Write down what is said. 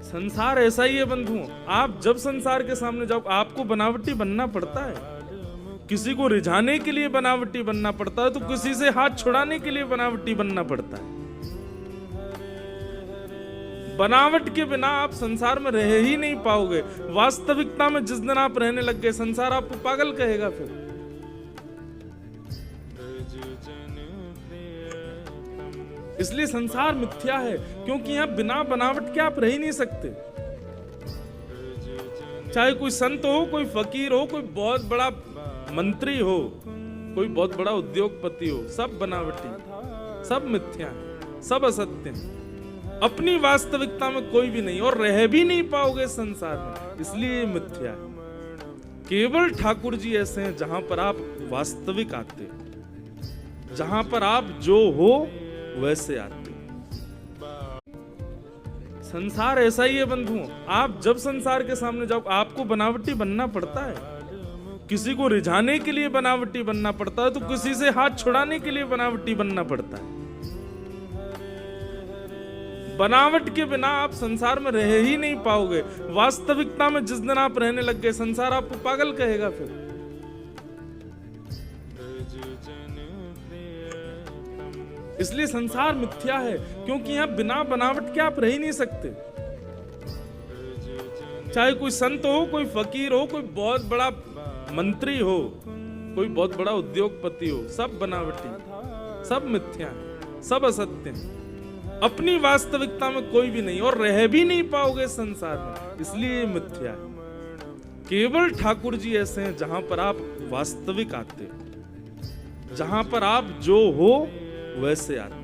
संसार ऐसा ही है बंधुओं, आप जब संसार के सामने जाओ आपको बनावटी बनना पड़ता है। किसी को रिझाने के लिए बनावटी बनना पड़ता है, तो किसी से हाथ छुड़ाने के लिए बनावटी बनना पड़ता है। बनावट के बिना आप संसार में रह ही नहीं पाओगे। वास्तविकता में जिस दिन आप रहने लग गए, संसार आपको पागल कहेगा फिर। इसलिए संसार मिथ्या है, क्योंकि यहां बिना बनावट के आप रह ही नहीं सकते। चाहे कोई संत हो, कोई फकीर हो, कोई बहुत बड़ा मंत्री हो, कोई बहुत बड़ा उद्योगपति हो, सब बनावटी, सब मिथ्या है, सब असत्य है। अपनी वास्तविकता में कोई भी नहीं, और रह भी नहीं पाओगे संसार में, इसलिए ये मिथ्या है। केवल ठाकुर जी ऐसे हैं जहां पर आप वास्तविक आते हो, जहां पर आप जो हो वैसे आते हो। संसार ऐसा ही है बंधुओं, आप जब संसार के सामने जाओ आपको बनावटी बनना पड़ता है। किसी को रिझाने के लिए बनावटी बनना पड़ता है, तो किसी से हाथ छुड़ाने के लिए बनावटी बनना पड़ता है। बनावट के बिना आप संसार में रह ही नहीं पाओगे। वास्तविकता में जिस दिन आप रहने लग गए, संसार आपको पागल कहेगा फिर। इसलिए संसार मिथ्या है, क्योंकि यहां बिना बनावट के आप रह ही नहीं सकते। चाहे कोई संत हो, कोई फकीर हो, कोई बहुत बड़ा मंत्री हो, कोई बहुत बड़ा उद्योगपति हो, सब बनावटी, सब मिथ्या है, सब असत्य है। अपनी वास्तविकता में कोई भी नहीं, और रह भी नहीं पाओगे संसार में, इसलिए ये मिथ्या है। केवल ठाकुर जी ऐसे हैं जहां पर आप वास्तविक आते हो, जहां पर आप जो हो वैसे आते हो।